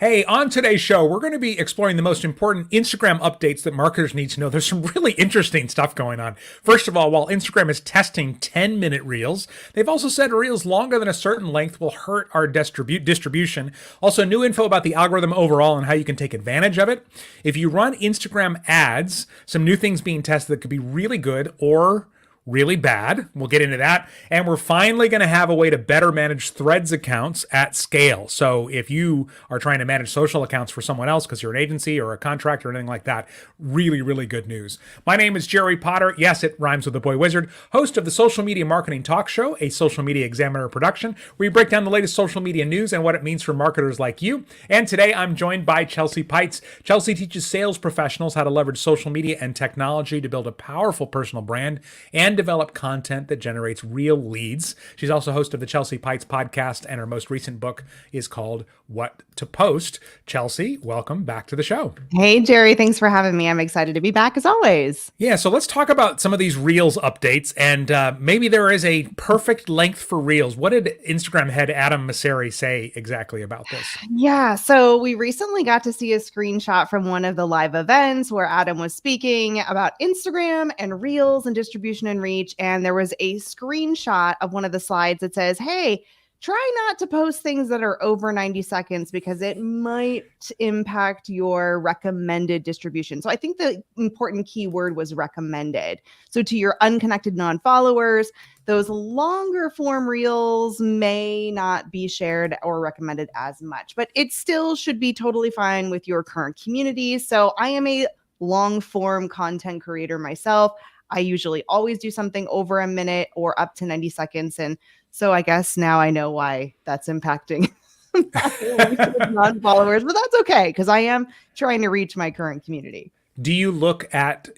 Hey, on today's show, we're going to be exploring the most important Instagram updates that marketers need to know. There's some really interesting stuff going on. First of all, while Instagram is testing 10-minute reels, they've also said reels longer than a certain length will hurt our distribution. Also, new info about the algorithm overall and how you can take advantage of it. If you run Instagram ads, some new things being tested that could be really good or really bad. We'll get into that. And we're finally going to have a way to better manage Threads accounts at scale. So if you are trying to manage social accounts for someone else because you're an agency or a contractor or anything like that, really, really good news. My name is Jerry Potter. Yes, it rhymes with the boy wizard, host of the Social Media Marketing Talk Show, a Social Media Examiner production, where we break down the latest social media news and what it means for marketers like you. And today I'm joined by Chelsea Peitz. Chelsea teaches sales professionals how to leverage social media and technology to build a powerful personal brand and develop content that generates real leads. She's also host of the Chelsea Peitz podcast, and her most recent book is called What to Post. Chelsea, welcome back to the show. Hey, Jerry. Thanks for having me. I'm excited to be back as always. Yeah, so let's talk about some of these Reels updates, and maybe there is a perfect length for Reels. What did Instagram head Adam Mosseri say exactly about this? Yeah, so we recently got to see a screenshot from one of the live events where Adam was speaking about Instagram and Reels and distribution and reach. And there was a screenshot of one of the slides that says, hey, try not to post things that are over 90 seconds because it might impact your recommended distribution. So I think the important key word was recommended. So to your unconnected non-followers, those longer form reels may not be shared or recommended as much, but it still should be totally fine with your current community. So I am a long form content creator myself. I usually always do something over a minute or up to 90 seconds. And so I guess now I know why that's impacting non-followers, but that's okay because I am trying to reach my current community. Do you look at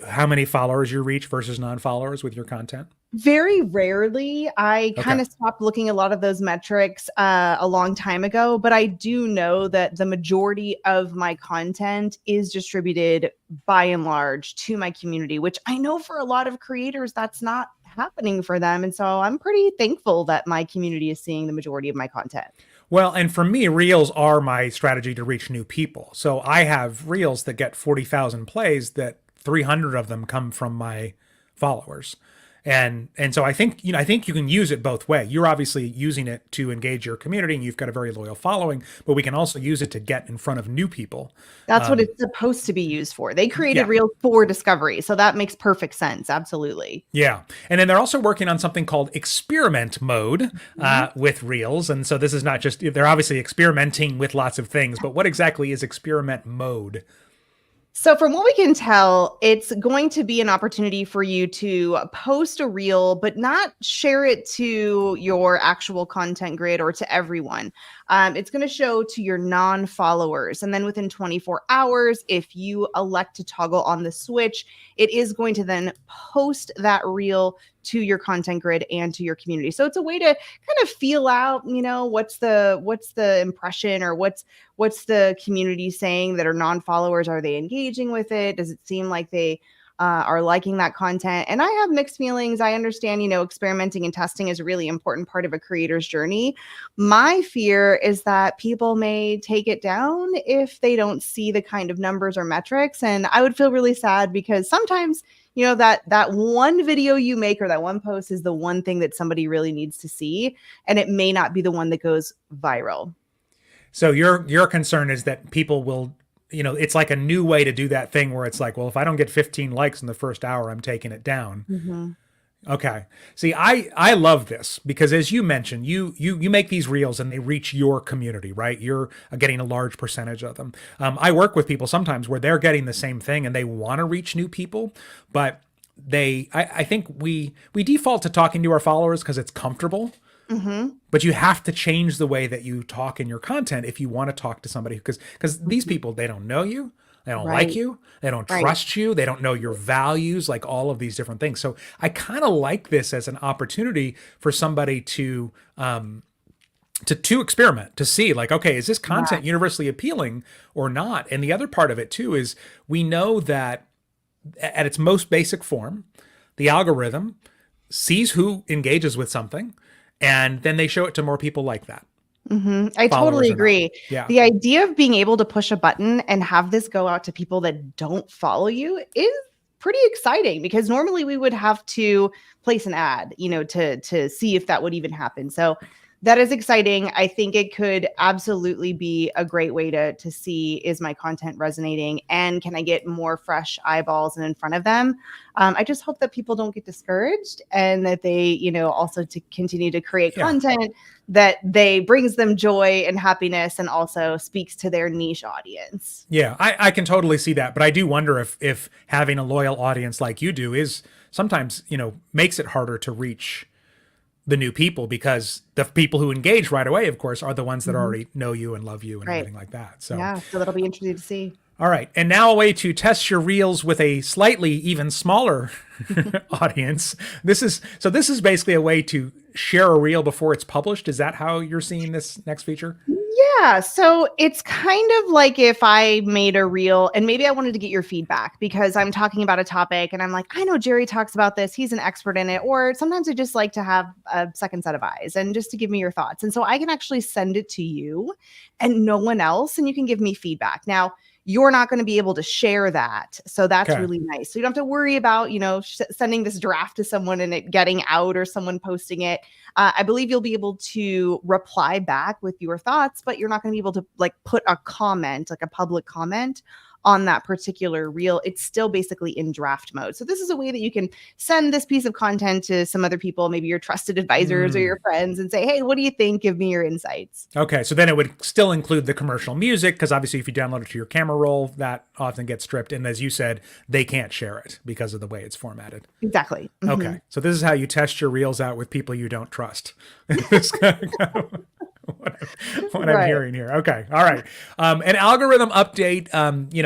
how many followers you reach versus non-followers with your content? Very rarely. I kind of stopped looking at a lot of those metrics a long time ago, but I do know that the majority of my content is distributed by and large to my community, which I know for a lot of creators, that's not happening for them. And so I'm pretty thankful that my community is seeing the majority of my content. Well, and for me, Reels are my strategy to reach new people. So I have Reels that get 40,000 plays that 300 of them come from my followers. And so I think you can use it both way. You're obviously using it to engage your community and you've got a very loyal following, but we can also use it to get in front of new people. That's what it's supposed to be used for. They created Reels for discovery. So that makes perfect sense. Absolutely. Yeah. And then they're also working on something called experiment mode with Reels. And so this is not just, they're obviously experimenting with lots of things, but what exactly is experiment mode? So from what we can tell, it's going to be an opportunity for you to post a reel, but not share it to your actual content grid or to everyone. It's going to show to your non-followers. And then within 24 hours, if you elect to toggle on the switch, it is going to then post that reel to your content grid and to your community. So it's a way to kind of feel out, what's the impression or what's the community saying that are non-followers? Are they engaging with it? Does it seem like they are liking that content? And I have mixed feelings. I understand, experimenting and testing is a really important part of a creator's journey. My fear is that people may take it down if they don't see the kind of numbers or metrics. And I would feel really sad because sometimes that one video you make or that one post is the one thing that somebody really needs to see, and it may not be the one that goes viral. So your concern is that people will, it's like a new way to do that thing where it's like, well, if I don't get 15 likes in the first hour, I'm taking it down. Mm-hmm. Okay. See, I love this because as you mentioned, you make these reels and they reach your community, right? You're getting a large percentage of them. I work with people sometimes where they're getting the same thing and they want to reach new people, but I think we default to talking to our followers because it's comfortable. Mm-hmm. But you have to change the way that you talk in your content if you want to talk to somebody because these people, they don't know you. They don't like you. They don't trust you. They don't know your values, like all of these different things. So I kind of like this as an opportunity for somebody to experiment, to see like, okay, is this content universally appealing or not? And the other part of it too is we know that at its most basic form, the algorithm sees who engages with something and then they show it to more people like that. I followers totally or not. agree. Yeah. The idea of being able to push a button and have this go out to people that don't follow you is pretty exciting, because normally we would have to place an ad, to see if that would even happen. So that is exciting. I think it could absolutely be a great way to see, is my content resonating and can I get more fresh eyeballs and in front of them. I just hope that people don't get discouraged, and that they, also to continue to create Yeah. content that they brings them joy and happiness and also speaks to their niche audience. Yeah, I can totally see that, but I do wonder if having a loyal audience like you do is sometimes, makes it harder to reach the new people, because the people who engage right away, of course, are the ones that already know you and love you and Right. everything like that. So Yeah, so that'll be interesting to see. all right. And now a way to test your reels with a slightly even smaller audience. This is basically a way to share a reel before it's published. Is that how you're seeing this next feature? Yeah, so it's kind of like if I made a reel and maybe I wanted to get your feedback because I'm talking about a topic and I'm like, I know Jerry talks about this, he's an expert in it. Or sometimes I just like to have a second set of eyes and just to give me your thoughts. And so I can actually send it to you and no one else, and you can give me feedback. Now, you're not going to be able to share that. So that's Okay. really nice. So you don't have to worry about, sending this draft to someone and it getting out or someone posting it. I believe you'll be able to reply back with your thoughts, but you're not going to be able to put a comment, like a public comment on that particular reel. It's still basically in draft mode. So this is a way that you can send this piece of content to some other people, maybe your trusted advisors or your friends, and say, hey, what do you think? Give me your insights. Okay, so then it would still include the commercial music, because obviously if you download it to your camera roll, that often gets stripped. And as you said, they can't share it because of the way it's formatted. Exactly. Okay, so this is how you test your reels out with people you don't trust. It's kind of what I'm hearing here. Okay, all right. An algorithm update.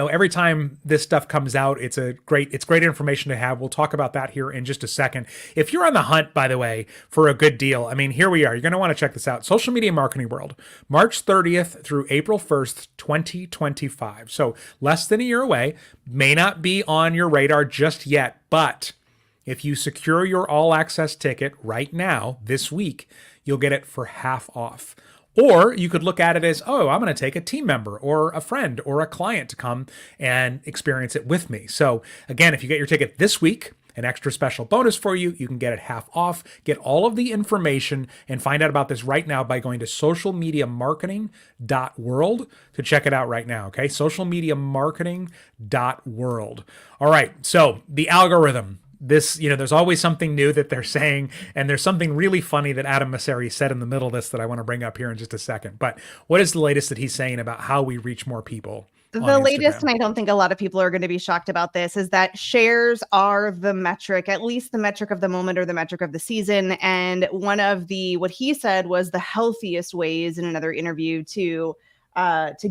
Every time this stuff comes out, it's great information to have. We'll talk about that here in just a second. If you're on the hunt, by the way, for a good deal, I mean, here we are. You're going to want to check this out. Social Media Marketing World, March 30th through April 1st, 2025. So less than a year away. May not be on your radar just yet, but if you secure your all access ticket right now, this week, you'll get it for half off. Or you could look at it as, oh, I'm going to take a team member or a friend or a client to come and experience it with me. So again, if you get your ticket this week, an extra special bonus for you. You can get it half off. Get all of the information and find out about this right now by going to socialmediamarketing.world to check it out right now. Okay. Socialmediamarketing.world. All right. So the algorithm. This, there's always something new that they're saying, and there's something really funny that Adam Mosseri said in the middle of this that I want to bring up here in just a second. But what is the latest that he's saying about how we reach more people? The latest, and I don't think a lot of people are going to be shocked about this, is that shares are the metric, at least the metric of the moment or the metric of the season. And one of what he said was the healthiest ways in another interview to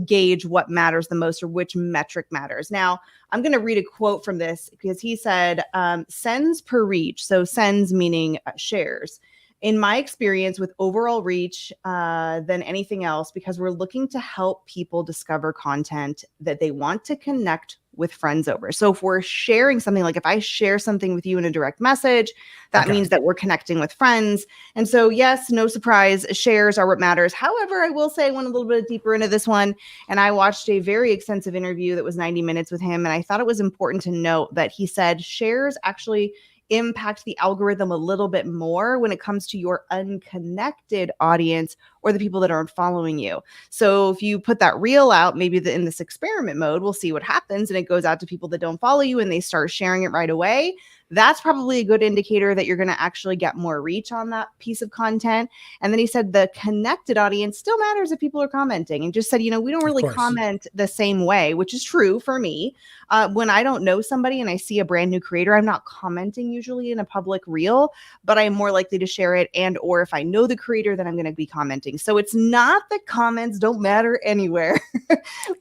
gauge what matters the most or which metric matters. Now, I'm going to read a quote from this because he said, sends per reach. So sends meaning shares. In my experience with overall reach than anything else, because we're looking to help people discover content that they want to connect with friends over. So if we're sharing something, like if I share something with you in a direct message, that means that we're connecting with friends. And so, yes, no surprise, shares are what matters. However, I will say I went a little bit deeper into this one, and I watched a very extensive interview that was 90 minutes with him. And I thought it was important to note that he said shares actually impact the algorithm a little bit more when it comes to your unconnected audience or the people that aren't following you. So if you put that reel out, maybe in this experiment mode, we'll see what happens, and it goes out to people that don't follow you and they start sharing it right away. That's probably a good indicator that you're going to actually get more reach on that piece of content. And then he said the connected audience still matters if people are commenting, and just said, we don't really comment the same way, which is true for me. When I don't know somebody and I see a brand new creator, I'm not commenting usually in a public reel, but I'm more likely to share it. And, or if I know the creator, then I'm going to be commenting. So it's not that comments don't matter anywhere.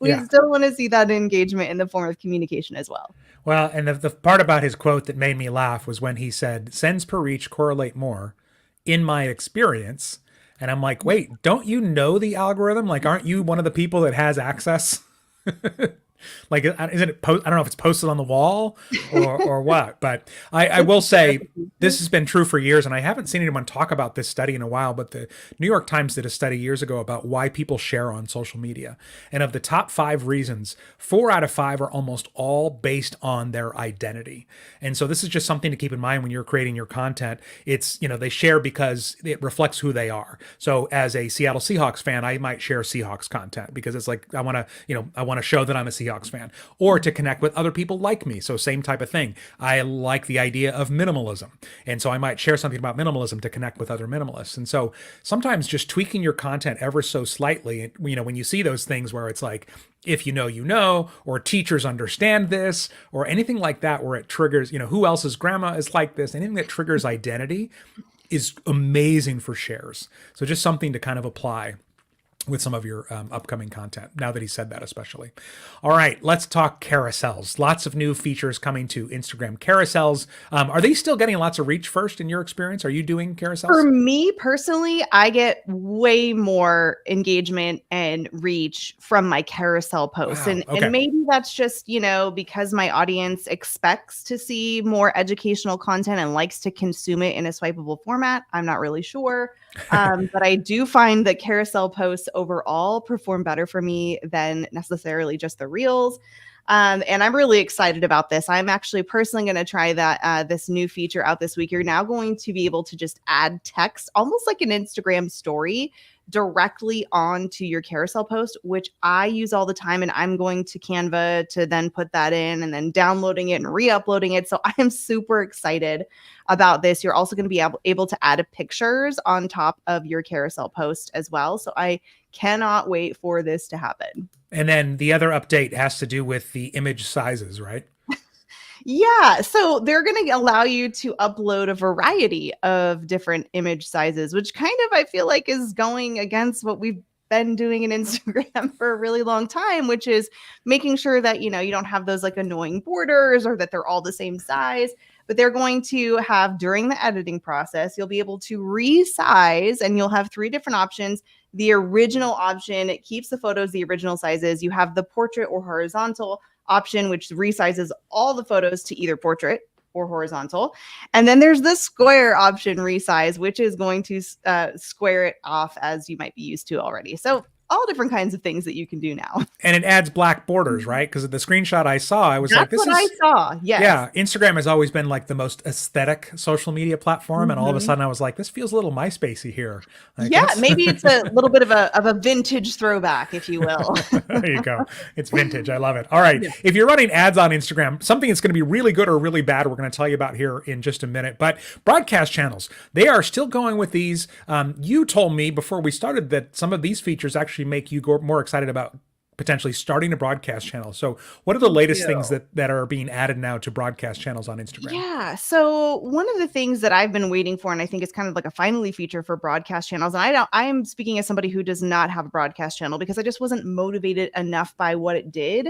We still want to see that engagement in the form of communication as well. Well, and the part about his quote that made me laugh was when he said, sends per reach correlate more in my experience. And I'm like, wait, don't you know the algorithm? Like, aren't you one of the people that has access Like, isn't it? I don't know if it's posted on the wall or what, but I will say this has been true for years, and I haven't seen anyone talk about this study in a while. But the New York Times did a study years ago about why people share on social media, and of the top 5 reasons, 4 out of 5 are almost all based on their identity. And so this is just something to keep in mind when you're creating your content. It's, they share because it reflects who they are. So as a Seattle Seahawks fan, I might share Seahawks content because it's like I want to show that I'm a Seahawks fan, or to connect with other people like me. So same type of thing. I like the idea of minimalism, and so I might share something about minimalism to connect with other minimalists. And so sometimes just tweaking your content ever so slightly, when you see those things where it's like, if you know, or teachers understand this, or anything like that, where it triggers, who else's grandma is like this, anything that triggers identity is amazing for shares. So just something to kind of apply with some of your upcoming content, now that he said that especially. All right, let's talk carousels. Lots of new features coming to Instagram. Carousels, are they still getting lots of reach first in your experience? Are you doing carousels? For me personally, I get way more engagement and reach from my carousel posts. Wow, okay. And maybe that's just, because my audience expects to see more educational content and likes to consume it in a swipeable format. I'm not really sure. But I do find that carousel posts overall perform better for me than necessarily just the reels. And I'm really excited about this. I'm actually personally going to try that this new feature out this week. You're now going to be able to just add text, almost like an Instagram story, directly onto your carousel post, which I use all the time. And I'm going to Canva to then put that in and then downloading it and re-uploading it. So I am super excited about this. You're also going to be able to add pictures on top of your carousel post as well. So I cannot wait for this to happen. And then the other update has to do with the image sizes, right? Yeah, so they're going to allow you to upload a variety of different image sizes, which kind of I feel like is going against what we've been doing in Instagram for a really long time, which is making sure that, you don't have those like annoying borders or that they're all the same size. But they're going to have, during the editing process, you'll be able to resize, and you'll have 3 different options. The original option, it keeps the photos the original sizes. You have the portrait or horizontal option, which resizes all the photos to either portrait or horizontal. And then there's the square option resize, which is going to square it off as you might be used to already. So all different kinds of things that you can do now. And it adds black borders, right? Because of the screenshot I saw, I was That's like, this what is... I saw. Yes. Yeah, Instagram has always been like the most aesthetic social media platform. And all of a sudden I was like, this feels a little MySpacey here. Yeah, maybe it's a little bit of a vintage throwback, if you will. There you go. It's vintage. I love it. All right. Yeah. If you're running ads on Instagram, something that's going to be really good or really bad, we're going to tell you about here in just a minute. But broadcast channels, they are still going with these. You told me before we started that some of these features actually make you go more excited about potentially starting a broadcast channel. So what are the latest things that are being added now to broadcast channels on Instagram? Yeah. So one of the things that I've been waiting for, and I think it's kind of like a finally feature for broadcast channels. And I am speaking as somebody who does not have a broadcast channel because I just wasn't motivated enough by what it did.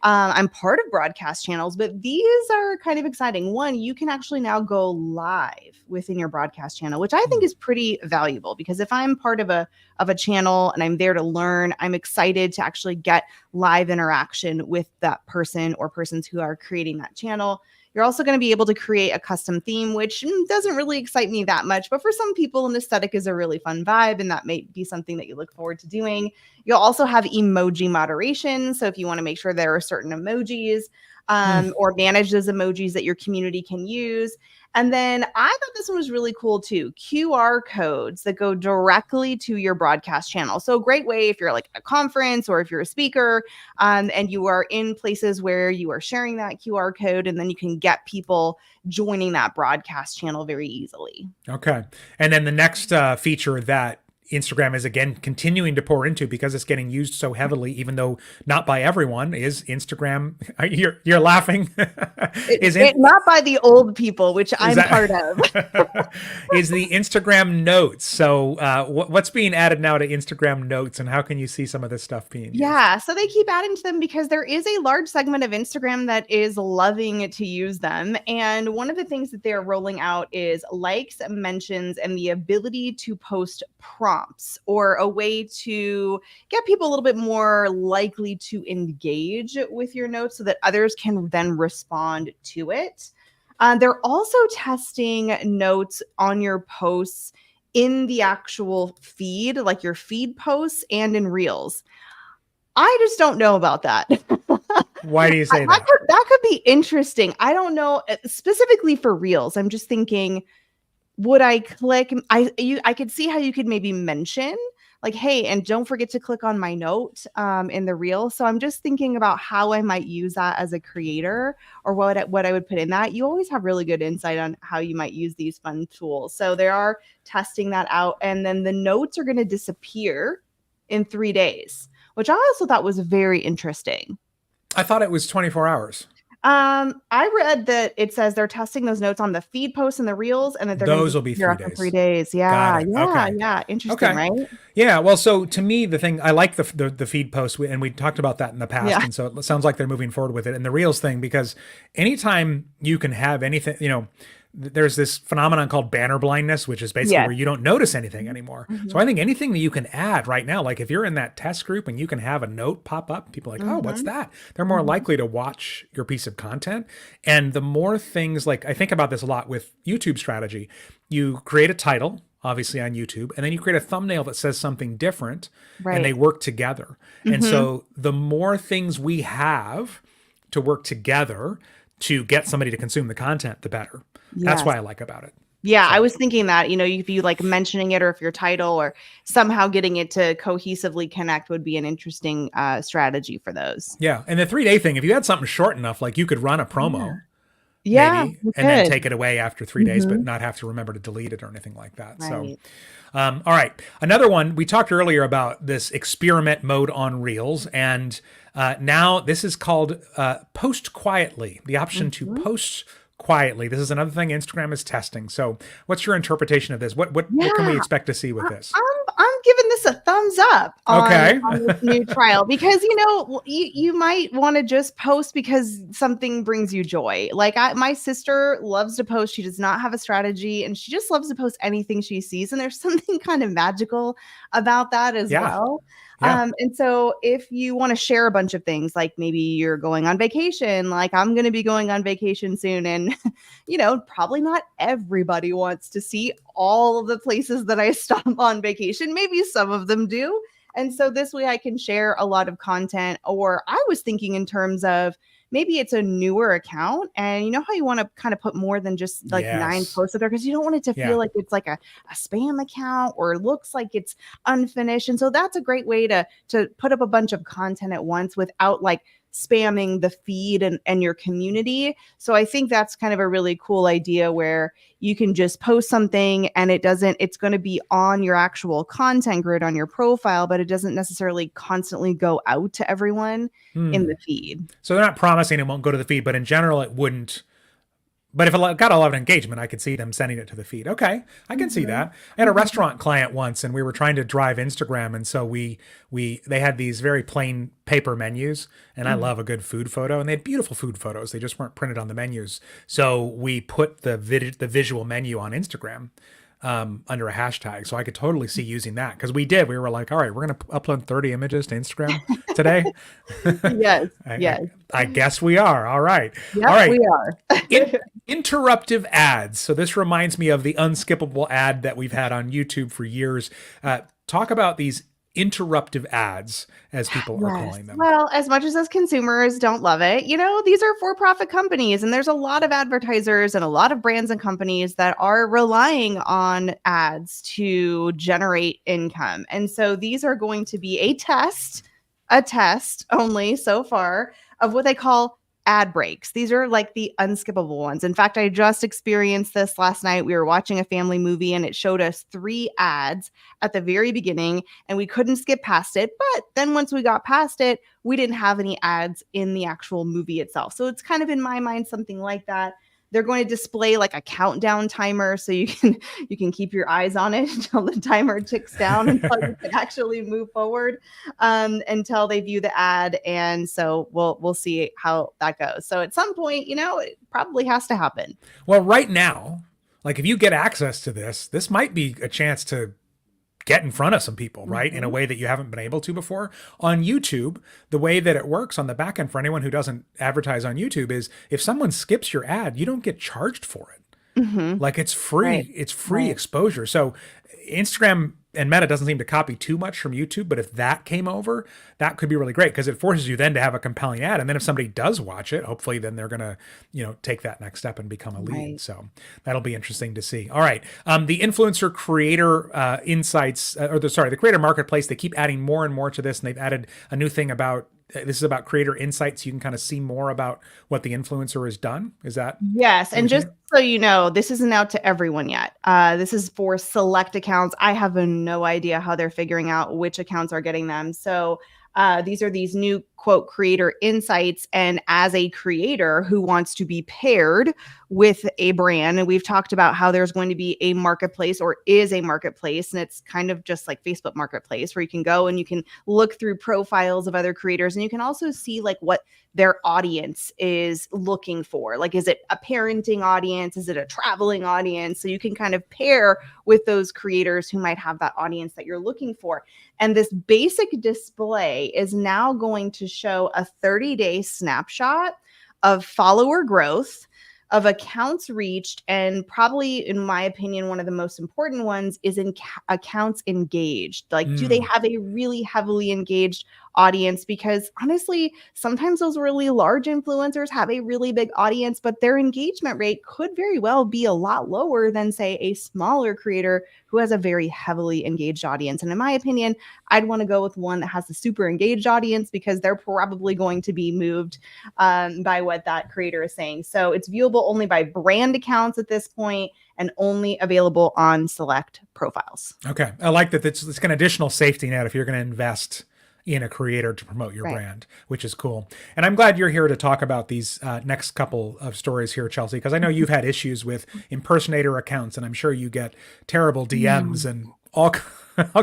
I'm part of broadcast channels, but these are kind of exciting. One, you can actually now go live within your broadcast channel, which I think is pretty valuable because if I'm part of a channel and I'm there to learn, I'm excited to actually get live interaction with that person or persons who are creating that channel. You're also going to be able to create a custom theme, which doesn't really excite me that much. But for some people, an aesthetic is a really fun vibe, and that may be something that you look forward to doing. You'll also have emoji moderation. So if you want to make sure there are certain emojis or manage those emojis that your community can use. And then I thought this one was really cool too. QR codes that go directly to your broadcast channel. So a great way if you're like at a conference or if you're a speaker and you are in places where you are sharing that QR code, and then you can get people joining that broadcast channel very easily. Okay. And then the next feature that Instagram is again continuing to pour into because it's getting used so heavily, even though not by everyone, is Instagram. You're laughing. Not by the old people, which I'm part of. Is the Instagram Notes. So what's being added now to Instagram Notes, and how can you see some of this stuff being used? Yeah, so they keep adding to them because there is a large segment of Instagram that is loving to use them. And one of the things that they're rolling out is likes, mentions, and the ability to post prompts prompts or a way to get people a little bit more likely to engage with your notes so that others can then respond to it. They're also testing notes on your posts in the actual feed, like your feed posts and in Reels. I just don't know about that. Why do you say that? That could be interesting. I don't know, specifically for Reels. I'm just thinking, would I click? I could see how you could maybe mention like, hey, and don't forget to click on my note in the reel. So I'm just thinking about how I might use that as a creator, or what I would put in that. You always have really good insight on how you might use these fun tools. So they are testing that out, and then the notes are going to disappear in 3 days, which I also thought was very interesting. I thought it was 24 hours. I read that it says they're testing those notes on the feed posts and the reels, and that they're those will be 3 after days. 3 days. Yeah, yeah, okay. Yeah. Interesting, right? Yeah. Well, so to me, the thing I like the feed post, and we talked about that in the past, and so it sounds like they're moving forward with it. And the reels thing, because anytime you can have anything, there's this phenomenon called banner blindness, which is basically where you don't notice anything anymore. Mm-hmm. So I think anything that you can add right now, like if you're in that test group and you can have a note pop up, people are like, oh, what's that? They're more likely to watch your piece of content. And the more things, like I think about this a lot with YouTube strategy, you create a title, obviously on YouTube, and then you create a thumbnail that says something different, and they work together. And so the more things we have to work together to get somebody to consume the content, the better. That's what I like about it. Yeah, so. I was thinking that, if you like mentioning it, or if your title or somehow getting it to cohesively connect would be an interesting strategy for those. Yeah. And the 3-day thing, if you had something short enough, like you could run a promo. Maybe, and then take it away after 3 days, but not have to remember to delete it or anything like that. Right. So, all right. Another one, we talked earlier about this experiment mode on Reels, and now this is called post quietly, the option to post quietly. This is another thing Instagram is testing. So what's your interpretation of this? What can we expect to see with this? I'm giving this a thumbs up on this new trial, because you might want to just post because something brings you joy. Like my sister loves to post. She does not have a strategy, and she just loves to post anything she sees, and there's something kind of magical about that as well. Yeah. And so if you want to share a bunch of things, like maybe you're going on vacation, like I'm going to be going on vacation soon, and probably not everybody wants to see all of the places that I stop on vacation. Maybe some of them do. And so this way I can share a lot of content. Or I was thinking in terms of, maybe it's a newer account, and you know how you want to kind of put more than just like 9 posts there, because you don't want it to feel like it's like a spam account or looks like it's unfinished. And so that's a great way to put up a bunch of content at once without like spamming the feed and your community. So I think that's kind of a really cool idea, where you can just post something and it's going to be on your actual content grid on your profile, but it doesn't necessarily constantly go out to everyone in the feed. So they're not promising it won't go to the feed, but in general it wouldn't. But if it got a lot of engagement, I could see them sending it to the feed. Okay, I can see that. I had a restaurant client once, and we were trying to drive Instagram, and so they had these very plain paper menus, and I love a good food photo, and they had beautiful food photos. They just weren't printed on the menus. So we put the visual menu on Instagram under a hashtag, so I could totally see using that, because we were like, all right, we're going to upload 30 images to Instagram today. Yes. I guess we are. All right. Yep, all right. We are. Interruptive ads. So this reminds me of the unskippable ad that we've had on YouTube for years. Talk about these interruptive ads, as people are calling them. Well, as much as consumers don't love it, these are for-profit companies, and there's a lot of advertisers and a lot of brands and companies that are relying on ads to generate income. And so these are going to be a test only so far of what they call ad breaks. These are like the unskippable ones. In fact, I just experienced this last night. We were watching a family movie, and it showed us 3 ads at the very beginning, and we couldn't skip past it. But then once we got past it, we didn't have any ads in the actual movie itself. So it's kind of, in my mind, something like that. They're going to display like a countdown timer, so you can keep your eyes on it until the timer ticks down until you can actually move forward until they view the ad. And so we'll see how that goes. So at some point, it probably has to happen. Well, right now, like if you get access to this might be a chance to get in front of some people, right? In a way that you haven't been able to before. On YouTube, the way that it works on the back end for anyone who doesn't advertise on YouTube is if someone skips your ad, you don't get charged for it. Like it's free, Right. it's free Right. exposure. So Instagram and Meta doesn't seem to copy too much from YouTube, but if that came over, that could be really great because it forces you then to have a compelling ad. And then if somebody does watch it, hopefully then they're going to, take that next step and become a lead. Right. So that'll be interesting to see. All right. The influencer creator insights, the creator marketplace, they keep adding more and more to this. And they've added a new thing about, this is about creator insights. You can kind of see more about what the influencer has done. Is that? Yes. And just so you know, this isn't out to everyone yet. This is for select accounts. I have no idea how they're figuring out which accounts are getting them. So these are these new quote creator insights. And as a creator who wants to be paired with a brand, and we've talked about how there's going to be a marketplace or is a marketplace, and it's kind of just like Facebook Marketplace where you can go and you can look through profiles of other creators, and you can also see like what their audience is looking for. Like, is it a parenting audience? Is it a traveling audience? So you can kind of pair with those creators who might have that audience that you're looking for. And this basic display is now going to show a 30-day snapshot of follower growth, of accounts reached, and probably, in my opinion, one of the most important ones is in accounts engaged. Like, do they have a really heavily engaged audience? Because honestly, sometimes those really large influencers have a really big audience, but their engagement rate could very well be a lot lower than, say, a smaller creator who has a very heavily engaged audience. And in my opinion, I'd want to go with one that has a super engaged audience because they're probably going to be moved by what that creator is saying. So it's viewable only by brand accounts at this point and only available on select profiles. Okay. I like that. It's an additional safety net if you're going to invest in a creator to promote your brand, which is cool. And I'm glad you're here to talk about these next couple of stories here, Chelsea, because I know you've had issues with impersonator accounts, and I'm sure you get terrible DMs and all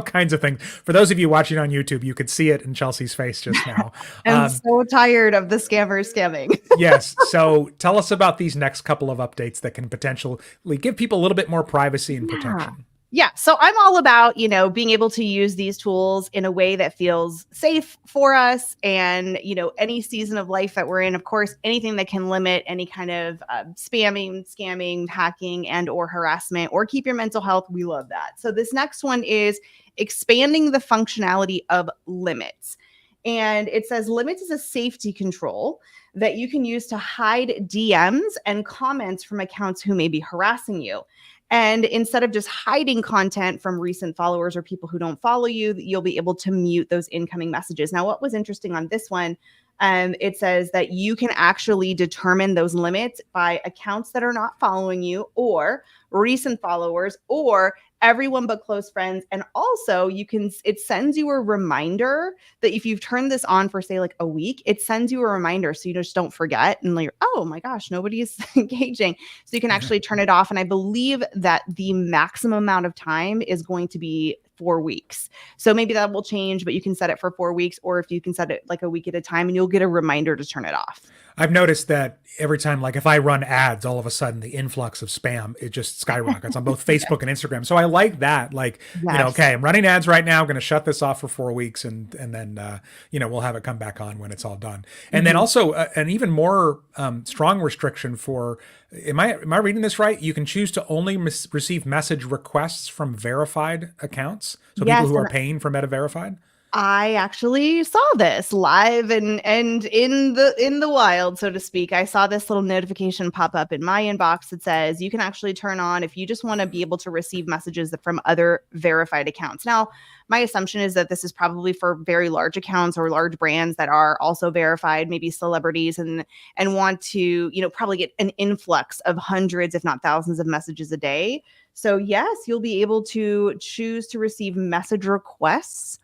kinds of things. For those of you watching on YouTube, you could see it in Chelsea's face just now. I'm so tired of the scammers scamming. Yes. So tell us about these next couple of updates that can potentially give people a little bit more privacy and protection. Yeah. So I'm all about, being able to use these tools in a way that feels safe for us. And, any season of life that we're in, of course, anything that can limit any kind of spamming, scamming, hacking, and or harassment or keep your mental health. We love that. So this next one is expanding the functionality of limits. And it says limits is a safety control that you can use to hide DMs and comments from accounts who may be harassing you. And instead of just hiding content from recent followers or people who don't follow you, you'll be able to mute those incoming messages. Now, what was interesting on this one, it says that you can actually determine those limits by accounts that are not following you or recent followers or everyone but close friends. And also it sends you a reminder that if you've turned this on for say like a week, it sends you a reminder. So you just don't forget and like, oh my gosh, nobody's engaging. So you can actually turn it off. And I believe that the maximum amount of time is going to be 4 weeks. So maybe that will change, but you can set it for 4 weeks, or if you can set it like a week at a time and you'll get a reminder to turn it off. I've noticed that every time, like if I run ads, all of a sudden the influx of spam, it just skyrockets on both Facebook and Instagram. So I like that. Like, okay, I'm running ads right now. I'm going to shut this off for 4 weeks and then, we'll have it come back on when it's all done. And then also an even more strong restriction for, am I reading this right? You can choose to only receive message requests from verified accounts. So people who are paying for Meta Verified. I actually saw this live and in the wild, so to speak. I saw this little notification pop up in my inbox that says you can actually turn on if you just want to be able to receive messages from other verified accounts. Now, my assumption is that this is probably for very large accounts or large brands that are also verified, maybe celebrities and want to, probably get an influx of hundreds, if not thousands of messages a day. So yes, you'll be able to choose to receive message requests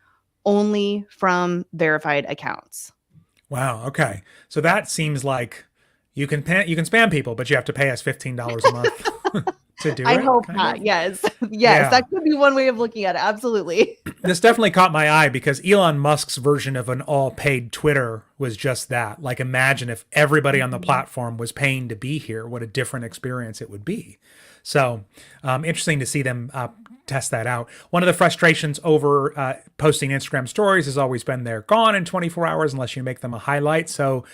only from verified accounts. Wow. Okay. So that seems like you can spam people, but you have to pay us $15 a month to do it. I hope not. Yes. Yes. That could be one way of looking at it. Absolutely. This definitely caught my eye because Elon Musk's version of an all paid Twitter was just that. Like, imagine if everybody on the platform was paying to be here, what a different experience it would be. So interesting to see them test that out. One of the frustrations over posting Instagram stories has always been they're gone in 24 hours unless you make them a highlight. So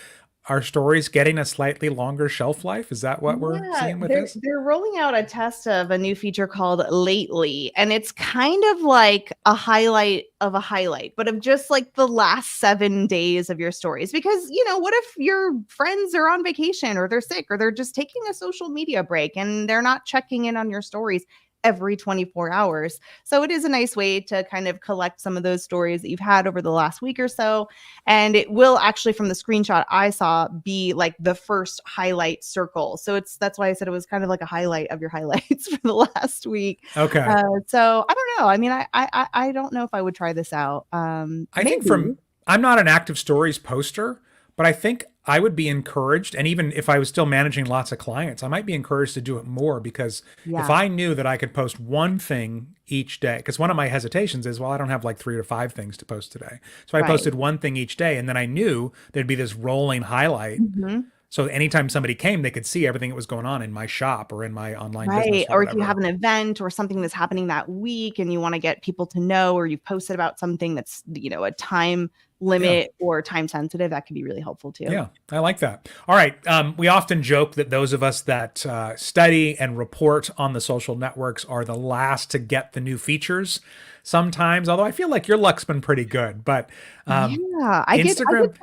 are stories getting a slightly longer shelf life? Is that what we're Yeah, seeing with they're this? they're rolling out a test of a new feature called Lately, and it's kind of like a highlight of a highlight, but of just like the last 7 days of your stories. Because, what if your friends are on vacation or they're sick or they're just taking a social media break and they're not checking in on your stories every 24 hours. So it is a nice way to kind of collect some of those stories that you've had over the last week or so. And it will actually, from the screenshot I saw, be like the first highlight circle. So that's why I said it was kind of like a highlight of your highlights for the last week. Okay. So I don't know. I mean, I don't know if I would try this out. I think Maybe. I'm not an active stories poster, but I think I would be encouraged. And even if I was still managing lots of clients, I might be encouraged to do it more because if Yeah. I knew that I could post one thing each day, because one of my hesitations is, well, I don't have like 3 or 5 things to post today. So I Right. posted one thing each day. And then I knew there'd be this rolling highlight. Mhm. So anytime somebody came, they could see everything that was going on in my shop or in my online business Right. or Or if you whatever. have an event or something that's happening that week and you want to get people to know, or you've posted about something that's, a time Yeah. limit or time sensitive, that could be really helpful too. Yeah, I like that. All right. We often joke that those of us that study and report on the social networks are the last to get the new features sometimes, although I feel like your luck's been pretty good. But Yeah, I get Instagram,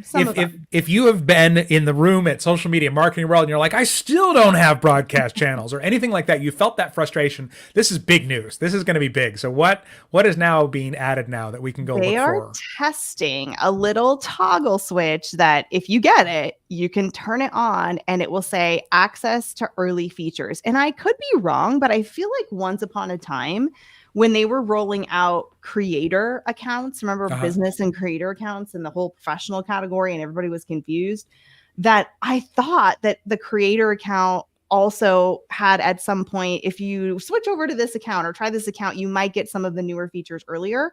some of them. if you have been in the room at Social Media Marketing World and you're like, I still don't have broadcast channels or anything like that, you felt that frustration. This is big news. This is going to be big. So what is now being added now that we can go They look are for? testing a little toggle switch that if you get it, you can turn it on and it will say access to early features. And I could be wrong, but I feel like once upon a time when they were rolling out creator accounts, remember Uh-huh. business and creator accounts and the whole professional category, and everybody was confused, that I thought that the creator account also had at some point, if you switch over to this account or try this account, you might get some of the newer features earlier.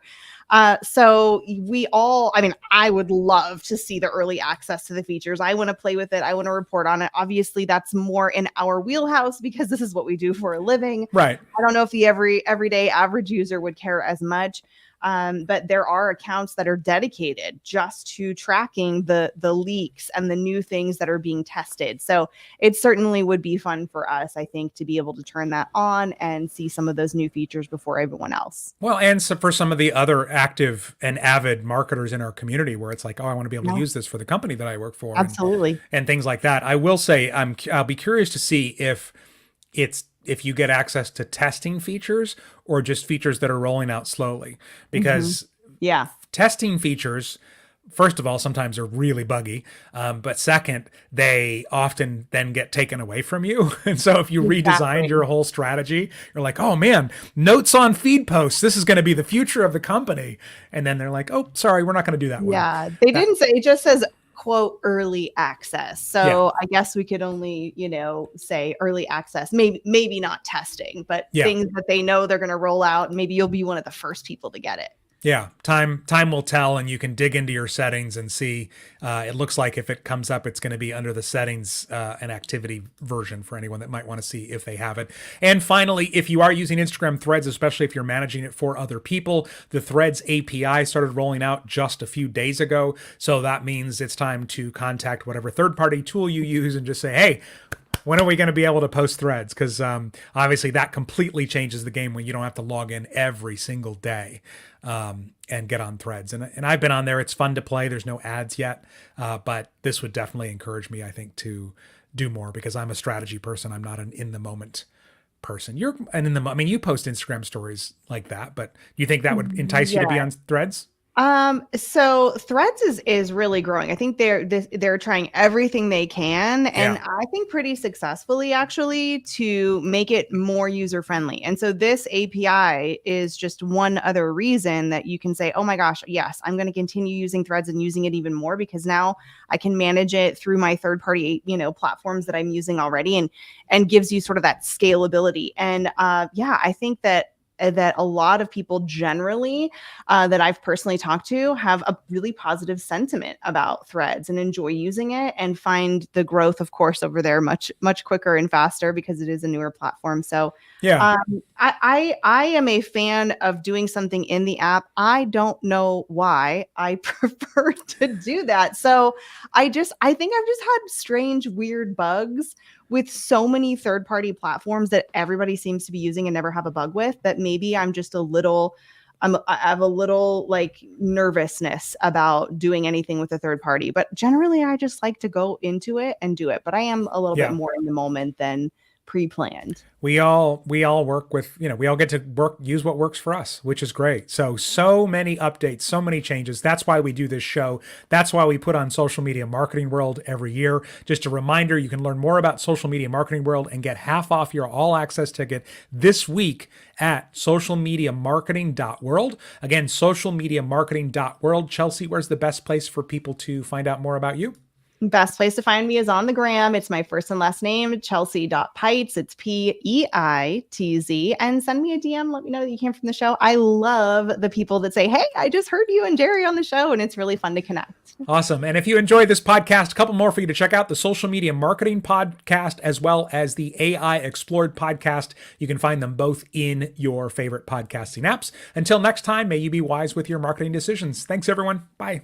So I would love to see the early access to the features. I want to play with it. I want to report on it. Obviously, that's more in our wheelhouse because this is what we do for a living. Right. I don't know if the everyday average user would care as much. But there are accounts that are dedicated just to tracking the leaks and the new things that are being tested. So it certainly would be fun for us, I think, to be able to turn that on and see some of those new features before everyone else. Well, and so for some of the other active and avid marketers in our community where it's like, oh, I want to be able to Yeah. use this for the company that I work for Absolutely. and things like that. I will say I'll be curious to see if you get access to testing features or just features that are rolling out slowly because Yeah. testing features, first of all, sometimes are really buggy. But second, they often then get taken away from you. And so if you redesigned Exactly. your whole strategy, you're like, oh man, notes on feed posts. This is going to be the future of the company. And then they're like, oh, sorry, we're not going to do that one. Yeah. They That- didn't say, it just says, quote, early access. So Yeah. I guess we could only, say early access, maybe not testing, but Yeah. things that they know they're going to roll out. And maybe you'll be one of the first people to get it. Yeah, time will tell, and you can dig into your settings and see. It looks like if it comes up, it's going to be under the settings and activity version for anyone that might want to see if they have it. And finally, if you are using Instagram Threads, especially if you're managing it for other people, the Threads API started rolling out just a few days ago. So that means it's time to contact whatever third-party tool you use and just say, hey, when are we going to be able to post threads? Because obviously that completely changes the game when you don't have to log in every single day and get on threads. And I've been on there. It's fun to play. There's no ads yet, but this would definitely encourage me, I think, to do more because I'm a strategy person. I'm not an in the moment person. You post Instagram stories like that, but do you think that would entice you to be on threads? So Threads is really growing. I think they're trying everything they can, and Yeah. I think pretty successfully actually, to make it more user friendly. And so this API is just one other reason that you can say, oh my gosh, yes, I'm going to continue using Threads and using it even more because now I can manage it through my third party, platforms that I'm using already, and gives you sort of that scalability. And I think that that a lot of people generally that I've personally talked to have a really positive sentiment about Threads and enjoy using it and find the growth, of course, over there much quicker and faster because it is a newer platform. So Yeah. I am a fan of doing something in the app. I don't know why I prefer to do that. So I think I've just had strange, weird bugs with so many third-party platforms that everybody seems to be using and never have a bug with, that maybe I'm just I have a little like nervousness about doing anything with a third party. But generally I just like to go into it and do it. But I am a little bit Yeah. more in the moment than pre-planned. We all work with, we all get to use what works for us, which is great. So many updates, so many changes. That's why we do this show. That's why we put on Social Media Marketing World every year. Just a reminder, you can learn more about Social Media Marketing World and get half off your all access ticket this week at socialmediamarketing.world. Again, socialmediamarketing.world. Chelsea, where's the best place for people to find out more about you? Best place to find me is on the gram. It's my first and last name, Chelsea.Peitz. It's Peitz. And send me a DM. Let me know that you came from the show. I love the people that say, hey, I just heard you and Jerry on the show. And it's really fun to connect. Awesome. And if you enjoyed this podcast, a couple more for you to check out: the Social Media Marketing Podcast, as well as the AI Explored Podcast. You can find them both in your favorite podcasting apps. Until next time, may you be wise with your marketing decisions. Thanks, everyone. Bye.